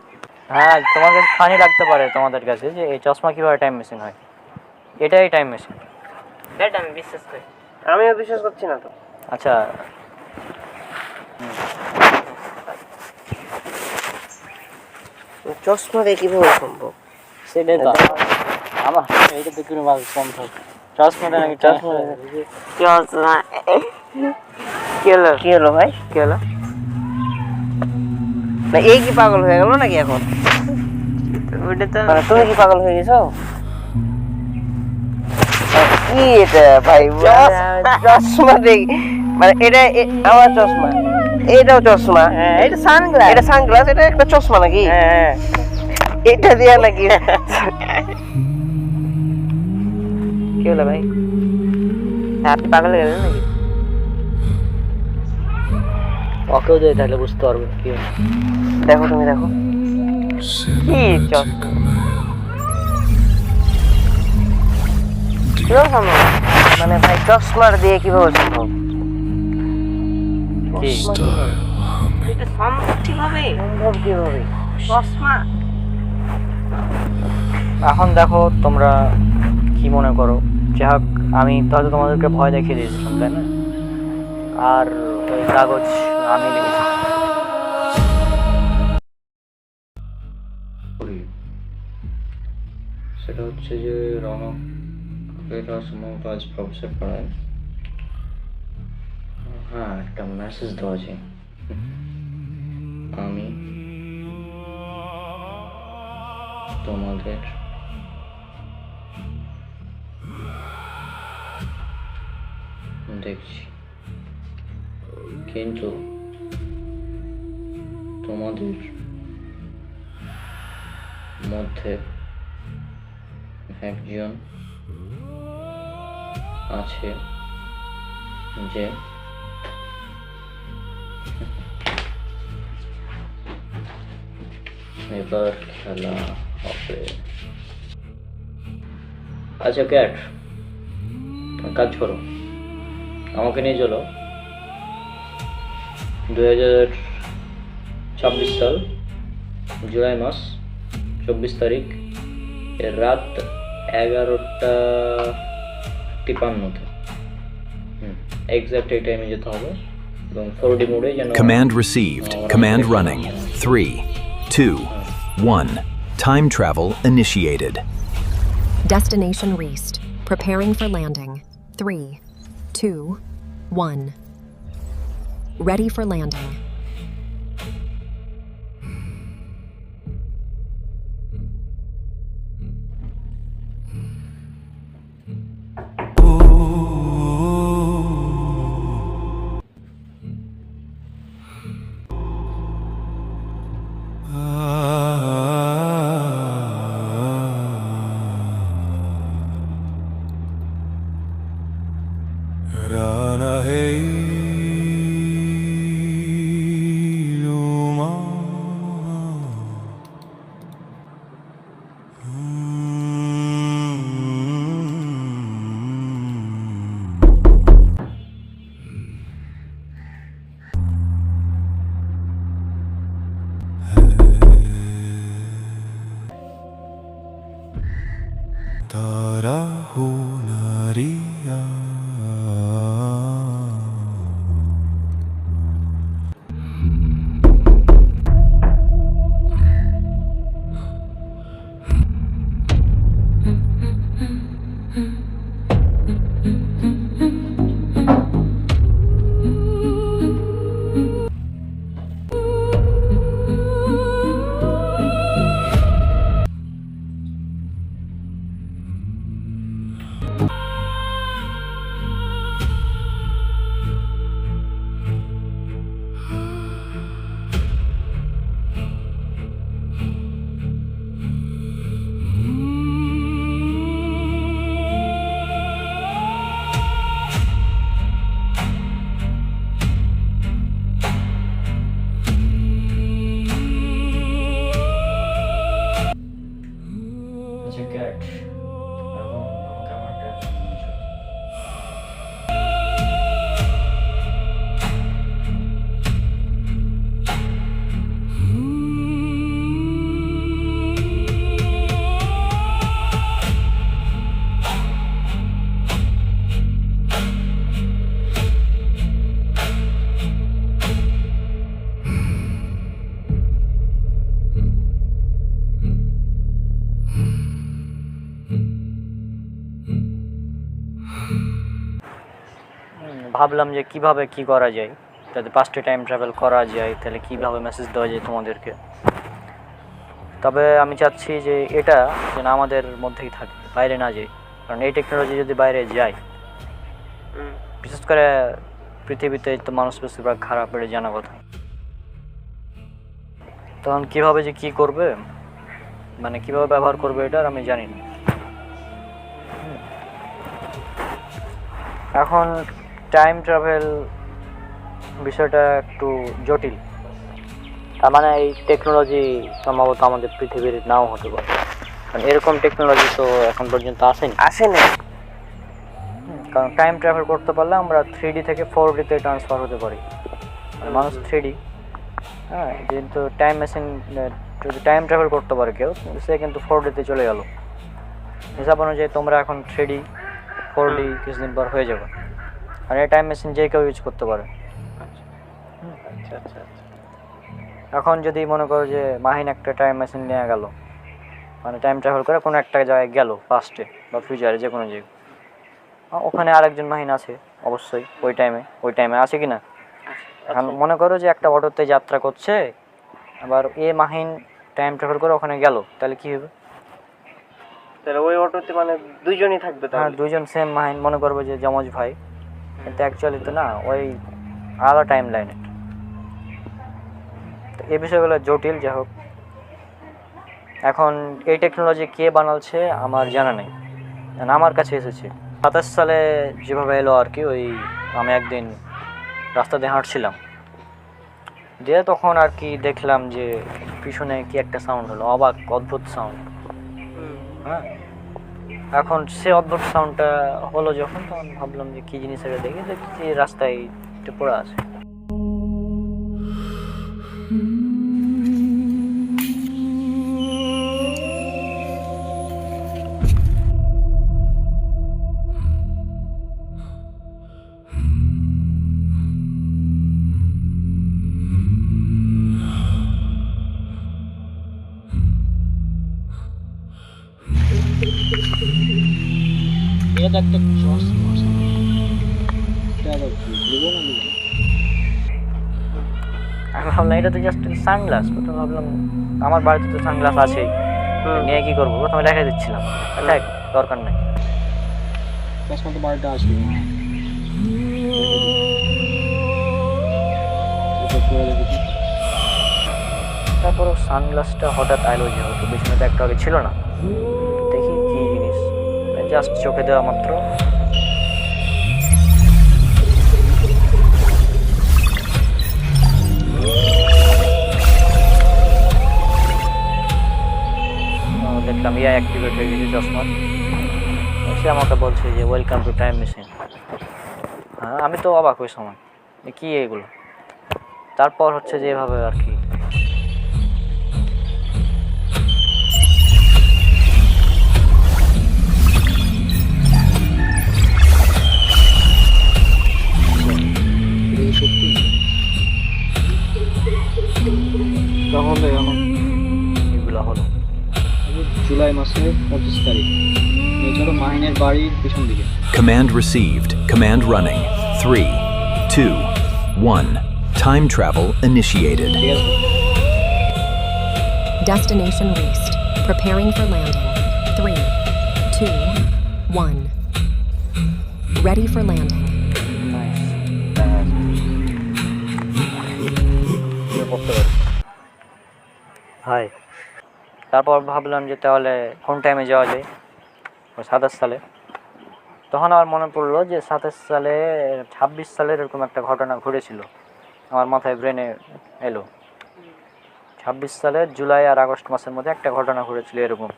হ্যাঁ, তোমার কাছে ফানি লাগতে পারে তোমাদের কাছে যে এই চশমা কিভাবে টাইম মেশিন হয়। এটাই টাইম মেশিন। এটা আমি বিশ্বাস করি। আমিও বিশ্বাস করছি না তো। আচ্ছা, চশমা দিয়ে কিভাবে সম্ভব? সেটাই তো আমার এইটা তো কোনো ভাবে সম্ভব। চশমাটা নাকি চশমা চশমা কি হলো ভাই? কি হলো? না এই কি পাগল হয়ে গেল নাকি এখন? ওটা তো মানে তুমি কি পাগল হয়ে গেছো? কি এটা ভাই? চশমা দেখ, মানে এটা আমার চশমা, এটাও চশমা, এটা সানগ্লাস। এটা সানগ্লাস, এটা একটা চশমা নাকি? হ্যাঁ এটা দিয়া নাকি? কি হলো ভাই? আপনি পাগল হয়ে গেলেন নাকি? ওকেও যদি তাহলে বুঝতে পারবো কি হয়। দেখো তুমি দেখো কি চশমা? কিভাবে সম্ভব? মানে ভাই চশমার দিয়ে কিভাবে সম্ভব? কি এটা সম্ভব কিভাবে? সম্ভব কিভাবে? চশমা এখন দেখো তোমরা কি মনে করো? যাই হোক, আমি তাহলে তোমাদেরকে ভয় দেখিয়ে দিয়েছিলাম, তাই না? আর ওই কাগজ আমি লিখেছি। সেটা হচ্ছে যে রনক সম্ভবত আজ প্রফেসর পড়ায়। হ্যাঁ, একটা মেসেজ দেওয়া আছে। আমি তোমাদের দেখছি, কিন্তু তোমাদের মধ্যে একজন আছে যে এবার খেলা হবে। আচ্ছা ক্যাট, কাজ করো, আমাকে নিয়ে চলো 2026 সাল জুলাই মাস 24 তারিখ এর রাত 11:53 এক্সাক্ট এই টাইমে যেতে হবে এবং 4D মোডে যেন। Command received. Command running. 3, 2, 1. Time travel initiated. Destination reached. Preparing for landing. 3, 2, 1. Ready for landing. ভাবলাম যে কিভাবে কি করা যায়, যাতে পাস্টে টাইম ট্রাভেল করা যায় তাহলে কিভাবে মেসেজ দেওয়া যায় তোমাদেরকে। তবে আমি চাচ্ছি যে এটা যেন আমাদের মধ্যেই থাকে, বাইরে না যায়, কারণ এই টেকনোলজি যদি বাইরে যায়, বিশেষ করে পৃথিবীতে তো মানুষ বেশিরভাগ খারাপ, এটা জানা কথা। তখন কীভাবে যে কী করবে, মানে কীভাবে ব্যবহার করবে এটার আমি জানি না। এখন টাইম ট্রাভেল বিষয়টা একটু জটিল, তার মানে এই টেকনোলজি সম্ভবত আমাদের পৃথিবীর নাও হতে পারে, কারণ এরকম টেকনোলজি তো এখন পর্যন্ত আসেনি। কারণ টাইম ট্রাভেল করতে পারলে আমরা 3D থেকে 4Dতে ট্রান্সফার হতে পারি। মানে মানুষ 3D, হ্যাঁ, কিন্তু টাইম মেশিন যদি টাইম ট্রাভেল করতে পারে কেউ, সে কিন্তু 4Dতে চলে গেল। হিসাব অনুযায়ী তোমরা এখন 3D 4D কিছুদিন পর হয়ে যাবে, আর এই টাইম মেশিন যে কেউ ইউজ করতে পারে। এখন যদি মনে করো যে মাহিন একটা টাইম মেশিন নিয়ে গেল, মানে টাইম ট্রাভেল করে কোনো একটা জায়গায় গেল, পাস্টে বা ফিউচারে, যে কোনো জায়গায়, ওখানে আরেকজন মাহিন আছে অবশ্যই ওই টাইমে আছে কি না। এখন মনে করো যে একটা অটোতে যাত্রা করছে, আবার এ মাহিন টাইম ট্রাভেল করে ওখানে গেল, তাহলে কি হবে? তাহলে ওই অটোতে মানে দুইজনই থাকবে। হ্যাঁ, দুইজন সেম মাহিন, মনে করবো যে যমজ ভাই, কিন্তু অ্যাকচুয়ালি তো না, ওই আলাদা টাইম লাইনে। তো এই বিষয়গুলো জটিল। যাই হোক, এখন এই টেকনোলজি কে বানাচ্ছে আমার জানা নেই, আমার কাছে এসেছে 27 সালে যেভাবে এলো আর কি। ওই আমি একদিন রাস্তা দিয়ে হাঁটছিলাম, দিয়ে তখন আর কি দেখলাম যে পিছনে কি একটা সাউন্ড হলো, অদ্ভুত সাউন্ড। হ্যাঁ, এখন সে অদ্ভুত সাউন্ডটা হলো যখন, তখন ভাবলাম যে কী জিনিস, এটা দেখি যে রাস্তায় পড়ে আছে। আমি ভাবলাম এটা তো জাস্ট সানগ্লাস, প্রথমে ভাবলাম আমার বাড়িতে তো সানগ্লাস আছেই, নিয়ে কী করবো, প্রথমে রেখে দিচ্ছিলাম, দেখ দরকার নেই। বাড়িটা আসবে, তারপর সানগ্লাসটা হঠাৎ আইলো, যেহেতু পিছনে তো একটু আগে ছিল না, দেখি কি জিনিস, জাস্ট চোখে দেওয়া মাত্র দেখলাম অ্যাক্টিভেট হয়ে গেছে চশমা। সে আমাকে বলছে যে ওয়েলকাম টু টাইম মেশিন। হ্যাঁ, আমি তো অবাক ওই সময়, কী এগুলো। তারপর হচ্ছে যে এভাবে আর কি এগুলো হলো জুলাই মাসের 25 তারিখ। এছাড়া মাহিনের বাড়ির পিছন দিকে। Command received. Command running. 3, 2, 1. Time travel initiated. Destination reached. Preparing for landing. 3, 2, 1. Ready for landing. High. তারপর ভাবলাম যে তাহলে কোন টাইমে যাওয়া যায়, 27 সালে। তখন আমার মনে পড়লো যে 27 সালে 26 সালের এরকম একটা ঘটনা ঘটেছিল, আমার মাথায় ব্রেনে এলো। 26 সালের জুলাই আর আগস্ট মাসের মধ্যে একটা ঘটনা ঘটেছিল এরকম।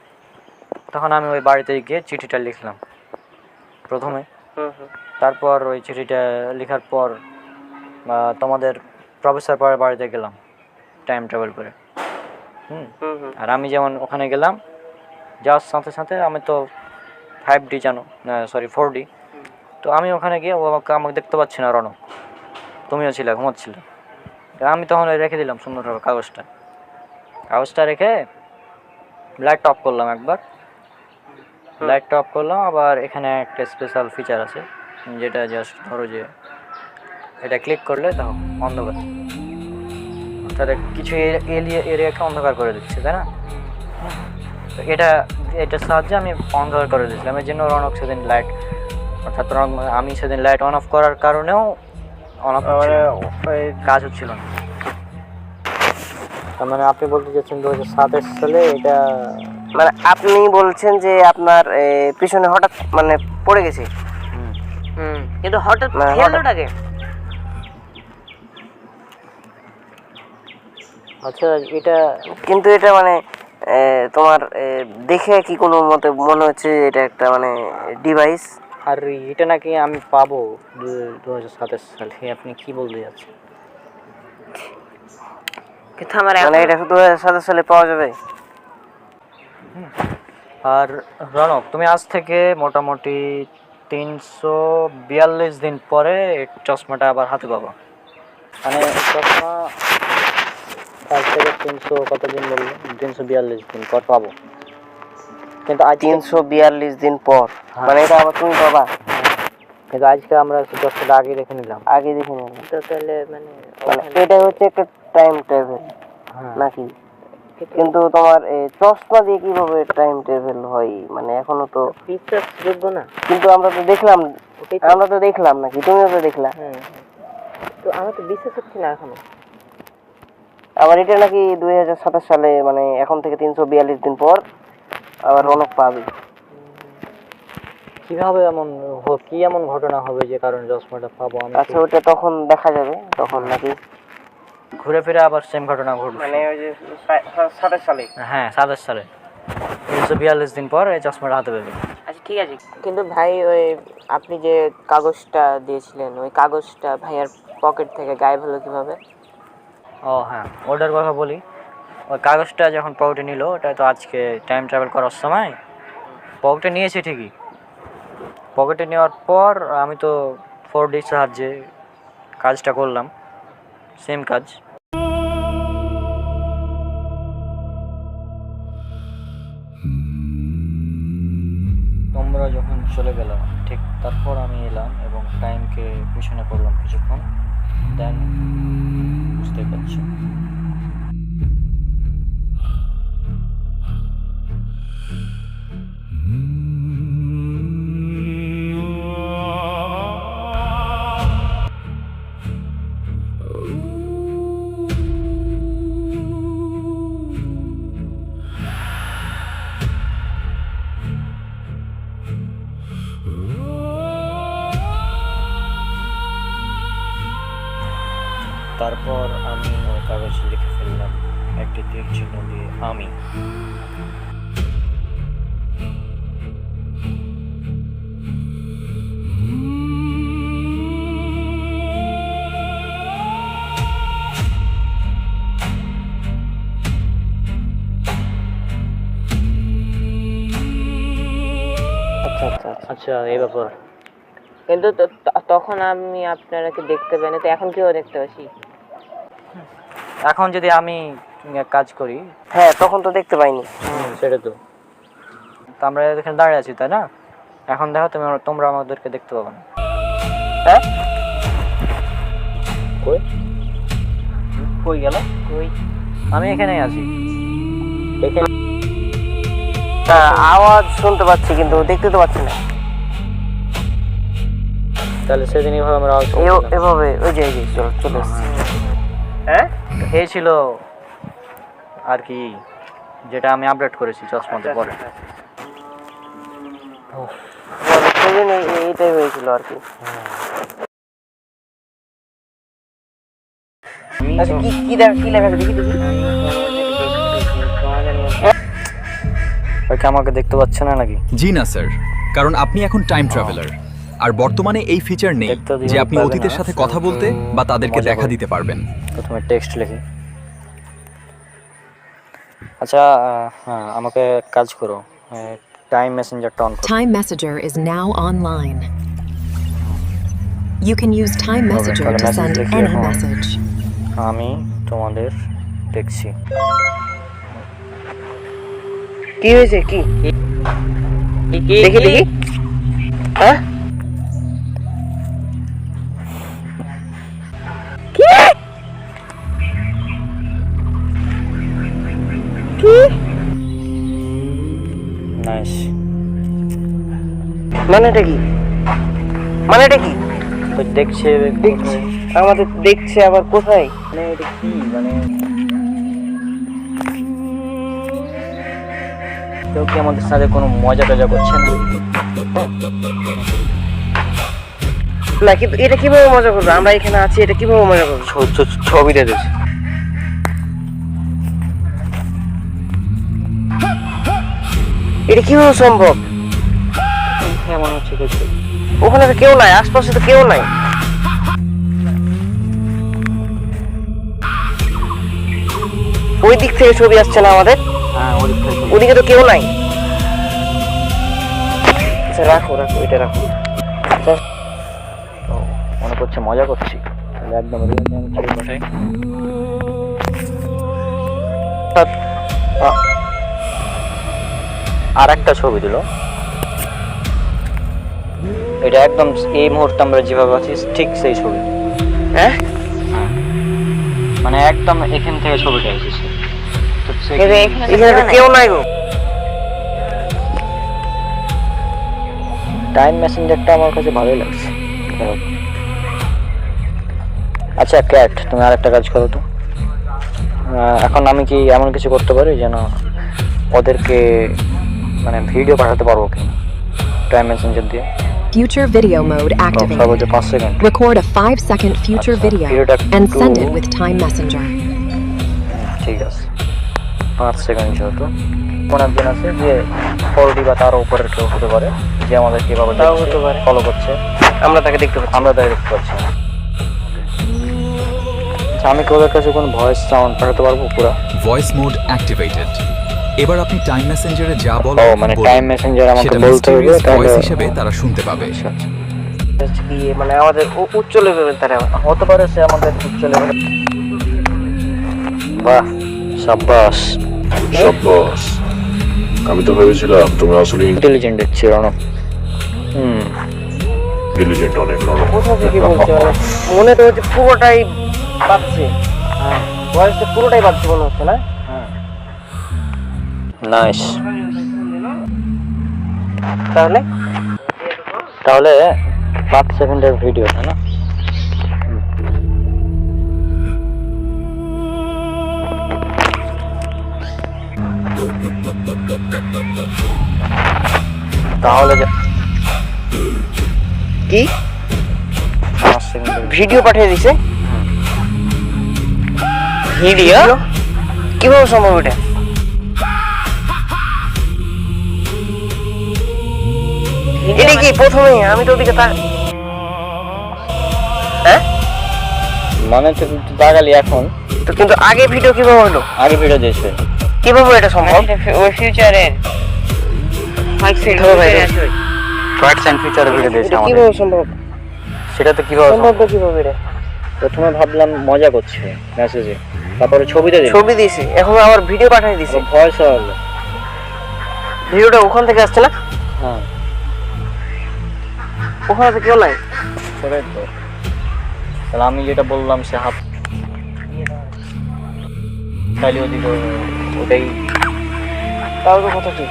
তখন আমি ওই বাড়িতে গিয়ে চিঠিটা লিখলাম প্রথমে। তারপর ওই চিঠিটা লেখার পর তোমাদের প্রফেসর পরের বাড়িতে গেলাম টাইম ট্রাভেল করে। আর আমি যেমন ওখানে গেলাম, যাওয়ার সাথে সাথে আমি তো 5D জানো, 4D। তো আমি ওখানে গিয়ে আমাকে দেখতে পাচ্ছি না, রনক তুমিও ছিলে, ঘুমাচ্ছিলে। আমি তখন রেখে দিলাম সুন্দরভাবে কাগজটা রেখে লাইটটা অফ করলাম একবার, লাইটটা অফ করলাম। আবার এখানে একটা স্পেশাল ফিচার আছে, যেটা জাস্ট ধরো যে এটা ক্লিক করলে দেখো অন্ধকার, তাহলে কিছু এরিয়াকে অন্ধকার করে দিচ্ছে, তাই না? তো এটার সাহায্যে আমি অন্ধকার করে দিয়েছিলাম, এর জন্য রনক সেদিন লাইট, অর্থাৎ আমি সেদিন লাইট অন অফ করার কারণেও অন অফ কাজ হচ্ছিল না। তার মানে আপনি বলতে চাচ্ছেন 2027 সালে এটা, মানে আপনি বলছেন যে আপনার পিছনে হঠাৎ মানে পড়ে গেছে, কিন্তু হঠাৎ মানে খেলোটাকে আচ্ছা এটা কিন্তু এটা মানে তোমার দেখে কি কোনো মতে মনে হচ্ছে যে এটা একটা মানে ডিভাইস? আর এটা নাকি আমি পাবো 2027 সালে, আপনি কি বলতে যাচ্ছেন? কিন্তু আমার মানে এটা 2027 সালে পাওয়া যাবে? আর রনক, তুমি আজ থেকে মোটামুটি 342 দিন পরে চশমাটা আবার হাতে পাবো। মানে চশমা আজ থেকে 300 কত দিন বললো, 342 দিন পর পাবো। কিন্তু আজ 342 দিন পর মানে এটা আবার তুমি পাবা? কিন্তু আজকে আমরা চশমাটা আগে রেখে নিলাম। আগে দেখে নিলাম তো তাহলে মানে মানে এটা হচ্ছে একটা টাইম ট্রাভেল নাকি? কিন্তু তোমার চশমা দিয়ে কিভাবে টাইম ট্রাভেল হয়? মানে এখনো তো বিশ্বাসযোগ্য না। কিন্তু আমরা তো দেখলাম নাকি, তুমিও তো দেখলা। তো আমার তো বিশ্বাস হচ্ছে না এখনো। আবার এটা নাকি 2027 সালে মানে এখন থেকে 342 দিন পর আবার রনক পাবে। কিভাবে কি এমন ঘটনা হবে যে কারণে চশমাটা পাবো আমি? আচ্ছা ওটা তখন দেখা যাবে, তখন নাকি ঘুরে ফিরে আবার সেম ঘটনা ঘটবে। মানে ওই যে 27 সালে, হ্যাঁ 27 সালে 342 দিন পর এই চশমাটা হাতে পাবে। আচ্ছা ঠিক আছে, কিন্তু ভাই ওই আপনি যে কাগজটা দিয়েছিলেন ওই কাগজটা ভাইয়ার পকেট থেকে গায়েব হলো কিভাবে? ও হ্যাঁ, ওটার কথা বলি। ওই কাগজটা যখন পকেটে নিল, ওটা তো আজকে টাইম ট্রাভেল করার সময় পকেটে নিয়েছি ঠিকই। পকেটে নেওয়ার পর আমি তো 4D সাহায্যে কাজটা করলাম, সেম কাজ। তোমরা যখন চলে গেলাম ঠিক তারপর আমি এলাম এবং টাইমকে পিছনে করলাম কিছুক্ষণ, দেন বুঝতে পারছি। তারপর আমি ওই কাগজে লিখে ফেললাম একটি তীর চিহ্ন দিয়ে আমি। আচ্ছা এই ব্যাপার। কিন্তু তখন আমি আপনারাকে দেখতে পাই না, তো এখন কিভাবে দেখতে পাচ্ছি? এখন যদি আমি কাজ করি, হ্যাঁ তখন তো দেখতে পাইনি। সেটা তো আমরা এখানে দাঁড়িয়ে আছি তাই না? এখন দেখো তোমরা আমাদেরকে দেখতে পাবে না। হ্যাঁ কই গেল? আমি এখানেই আছি। আওয়াজ শুনতে পাচ্ছি কিন্তু দেখতে তো পাচ্ছি না। তাহলে সেদিন এইভাবে আমরা এভাবে ওই যে চলে এসেছি। হ্যাঁ এই ছিল আর কি, যেটা আমি আপডেট করেছি চশমাতে পরে। সেদিন এইটাই হয়েছিল আর কি। আচ্ছা কি লেখা দেখি আমাকে দেখতে পাচ্ছে না নাকি? জি না স্যার, কারণ আপনি এখন টাইম ট্রাভেলার, আর বর্তমানে এই ফিচার নেই যে আপনি অতীতের সাথে কথা বলতে বা তাদেরকে দেখা দিতে পারবেন। প্রথমে টেক্সট লিখি। আচ্ছা হ্যাঁ, আমাকে কাজ করো, টাইম মেসেঞ্জারটা অন করো। Time Messenger is now online. You can use Time Messenger to send any message. আমি তোমাদের দেখছি। কি হয়েছে? কি দেখি হ্যাঁ নাইস। মানেটা কি? মানেটা কি? তো দেখছে দেখছে আমাদের, দেখছে আবার কোথায়? মানে এটা কি মানে কেউ কি আমাদের সাথে কোনো মজা টজা করছে না? না কিন্তু এটা কিভাবে মজা করবে? আমরা এখানে আছি, এটা কিভাবে মজা করবে? ছবিটা দিয়েছে। এটা কিভাবে সম্ভব? হ্যাঁ মনে হচ্ছে দেখছি। ওখানে তো কেউ নাই, আশপাশে তো কেউ নাই। ওই দিক থেকে ছবি আসছে না আমাদের, হ্যাঁ ওদিক থেকে ছবি। ওদিকে তো কেউ নাই। আচ্ছা রাখো রাখো, এটা রাখো। তো মনে করছে মজা করছি, তাহলে একদম রিয়েল আমি ছবি পাঠাই। আর একটা ছবি দিল, এটা একদম এই মুহূর্তে আমরা যেভাবে আছি ঠিক সেই ছবি। হ্যাঁ মানে একদম এখান থেকে ছবিটা এসেছে। তো এখানে তো কেউ নাই গো। টাইম মেসেঞ্জারটা আমার কাছে ভালোই লাগছে। আচ্ছা ক্যাট, তুমি আর একটা কাজ করো তো। এখন আমি কি এমন কিছু করতে পারি যেন ওদেরকে মানে ভিডিও পাঠাতে পারবো কি টাইম মেসেঞ্জার দিয়ে? Future video mode activated. সর্বোচ্চ 5 second. Record a 5-second future video and send it with Time Messenger. ঠিক আছে, 5 সেকেন্ড যেহেতু কোন একজন আছে যে 40 বা তার উপরের কেউ হতে পারে যে আমাদের কিভাবে তাও হতে পারে। ফলো করছে, আমরা তাকে দেখতে পাচ্ছি। আমরা তাই দেখতে পাচ্ছি না। আচ্ছা, আমি কি ওদের কাছে কোনো ভয়েস সাউন্ড পাঠাতে পারবো পুরো? Voice mode activated. এবার আপনি টাইম মেসেঞ্জারে যা বলো ও মানে টাইম মেসেঞ্জার আমাকে সেটা বলতে হবে মিস্টিরিয়াস তাহলে ভয়েস হিসেবে তারা শুনতে পাবে। হচ্ছে কি মানে আমাদের উচ্চ লেভেলের তারা হতে পারে সে আমাদের চলে যাবে। বাহ সাব্বাস, সাব্বাস। আমি তো ভেবেছিলাম তুমি আসলে ইন্টেলিজেন্ট দেখছি রণব। ইন্টেলিজেন্ট অনেক রণব। কোথা থেকে বলছে? মনে তো হচ্ছে পুরোটাই বাজছে। হ্যাঁ ভয়েসটা পুরোটাই বাজছে মনে হচ্ছে না? নাইস। তাহলে তাহলে 5 সেকেন্ডের ভিডিও তাই না? তাহলে কি 5 সেকেন্ডের ভিডিও পাঠিয়ে দিছে? ভিডিও কিভাবে সম্ভব এটা? এটা কি প্রথমে? আমি তো ওদিকে হ্যাঁ মানে তো দাগালি এখন তো, কিন্তু আগে ভিডিও কিভাবে হলো? আগে ভিডিও দিয়েছে কিভাবে এটা সম্ভব? ওই ফিউচারের ফ্যাক্টস এন্ড ফিচারের ভিডিও দিয়েছে এটা আমাদের। কিভাবে সম্ভব? সেটা তো কিভাবে সম্ভব? সম্ভবটা কিভাবে এটা? প্রথমে ভাবলাম মজা করছে মেসেজে, তারপরে ছবিতে দিল, ছবি দিয়েছে, এখন আবার ভিডিও পাঠিয়ে দিছে। ভয়েস হলো। ভিডিওটা ওখান থেকে আসছে না? হ্যাঁ ওখানে তো কেউ নাই। সেটাই তো। তাহলে আমি যেটা বললাম সে হাফ তাহলে ওদিকে ওটাই। তাও তো কথা ঠিক।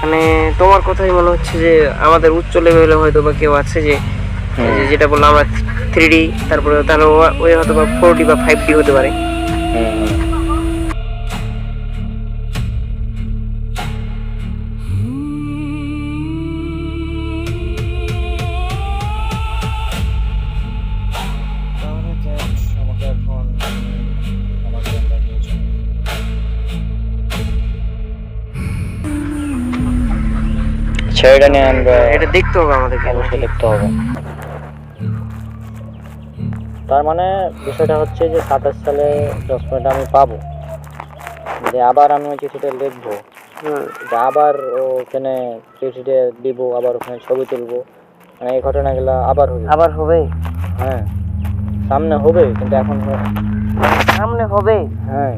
মানে তোমার কথাই মনে হচ্ছে যে আমাদের উচ্চ লেভেলে হয়তো বা কেউ আছে যে যেটা বললাম আমরা 3D, তারপরে তাহলে ওই হয়তো বা 4D বা 5D হতে পারে। এটা নিয়ে আমরা এটা দেখতে হবে আমাদেরকে। অবশ্যই দেখতে হবে। তার মানে বিষয়টা হচ্ছে যে 27 সালে 10 মিনিট আমি পাবো, যে আবার আমি ওই চিঠিটা লিখবো, যে আবার ওখানে চিঠিটা দিব, আবার ওখানে ছবি তুলবো, মানে এই ঘটনাগুলো আবার হবে। আবার হবে? হ্যাঁ সামনে হবে, কিন্তু এখন সামনে হবে? হ্যাঁ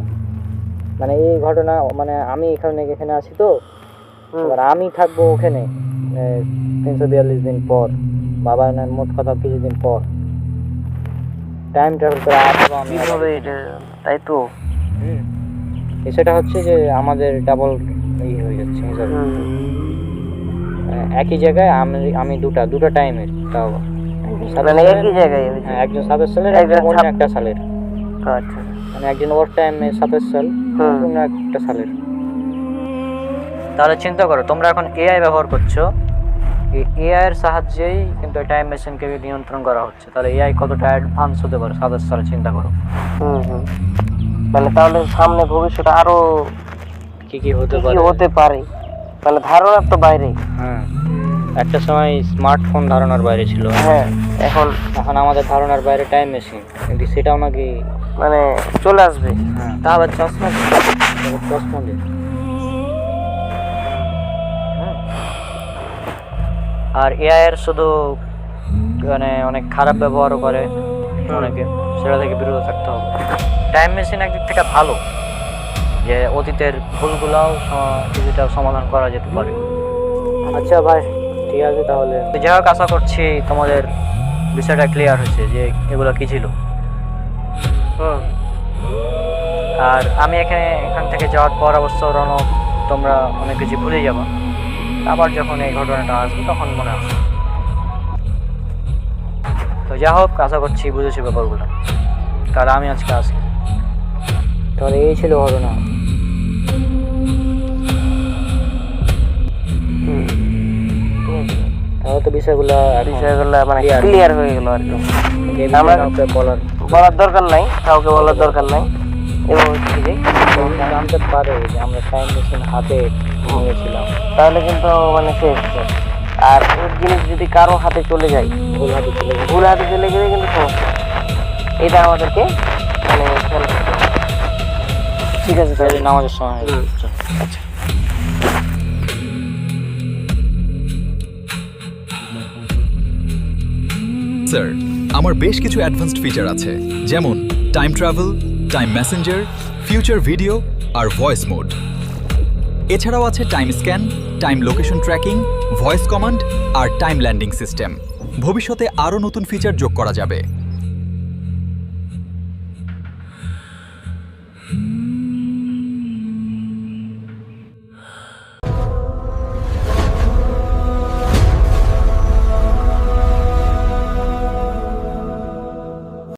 মানে এই ঘটনা মানে আমি এখানে আছি তো, এবার আমি থাকবো ওখানে 342 দিন পর, বাবা মোট কথা কিছুদিন পর টাইম ট্রাভেল করে আসবো আমি। কিভাবে এটা? তাই তো সেটা হচ্ছে যে আমাদের ডাবল হয়ে যাচ্ছে হিসাবে। একই জায়গায় আমি দুটো টাইমের তাও মানে একই জায়গায় হ্যাঁ, একজন 27 সালের একজন অন্য একটা সালের। আচ্ছা মানে একজন ওভার টাইমে 27 সাল, অন্য একটা সালের। তাহলে চিন্তা করো, তোমরা এখন এআই ব্যবহার করছো, এই এআই এর সাহায্যেই কিন্তু টাইম মেশিনকে নিয়ন্ত্রণ করা হচ্ছে। তাহলে এআই কতটা অ্যাডভান্স হতে পারে 27 সালে, চিন্তা করো। মানে তাহলে সামনে ভবিষ্যতে আরো কি হতে পারে, মানে ধারণার তো বাইরে। হ্যাঁ, একটা সময় স্মার্টফোন ধারণার বাইরে ছিল, হ্যাঁ এখন আমাদের ধারণার বাইরে টাইম মেশিন, কিন্তু সেটাও নাকি মানে চলে আসবে। হ্যাঁ, তা আবার চশমা দিয়ে। আর এআই এর শুধু মানে অনেক খারাপ ব্যবহারও করে অনেকে, সেটা থেকে বিরত থাকতে হবে। টাইম মেশিন একদিক থেকে ভালো, যে অতীতের ভুলগুলাও কিছুটা সমাধান করা যেতে পারে। আচ্ছা ভাই, ঠিক আছে তাহলে। যাই হোক, আশা করছি তোমাদের বিষয়টা ক্লিয়ার হয়েছে যে এগুলো কী ছিল। আর আমি এখান থেকে যাওয়ার পর অবশ্য রনক তোমরা অনেক কিছু ভুলে যাবো, আবার যখন এই ঘটনাটা আসবে তখন মনে আসবে। তো যা হোক, আশা করছি বুঝেছি ব্যাপারগুলো। তাহলে আমি আজকে আসি। তাহলে এই ছিল ঘটনা। তাহলে তো বিষয়গুলো মানে ক্লিয়ার হয়ে গেল আর কি। আমরা বলার দরকার নাই, কাউকে বলার দরকার নাই। এবং জানতে পারে যে আমরা টাইম মেশিন হাতে নিয়েছিলাম, তাহলে কিন্তু মানে শেষ। আর এই জিনিস যদি কারো হাতে চলে যায়, ভুল হাতে চলে গেলে কিন্তু সমস্যা। এটা আমাদেরকে মানে খেয়াল রাখতে হবে। ঠিক আছে, তাহলে নামাজের সময়। আচ্ছা। স্যার, আমার বেশ কিছু অ্যাডভান্সড ফিচার আছে, যেমন time travel, time messenger, future video আর ভয়েস মোড। এছাড়াও আছে time scan, time location tracking, voice command আর টাইম ল্যান্ডিং সিস্টেম। ভবিষ্যতে আরও নতুন ফিচার যোগ করা যাবে।